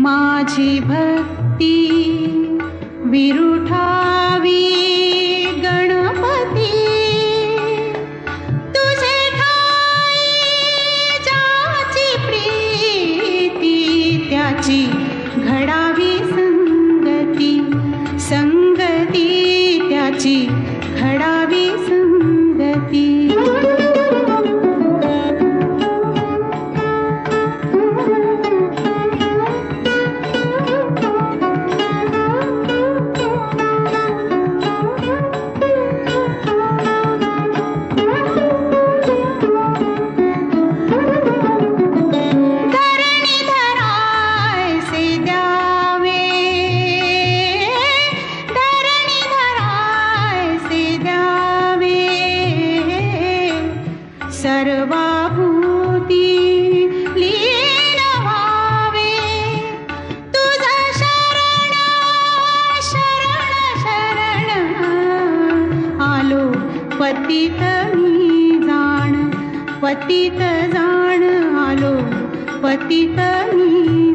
माझी भक्ती विरुठावी गणपती, तुझे ठाई ज्याची प्रीती त्याची घडावी संगती, संगती त्याची घडावी संगती। सर्वाभूती लीन व्हावे, तुझं शरण शरण शरण आलो पतित मी जाण, पतित जाण आलो पतित मी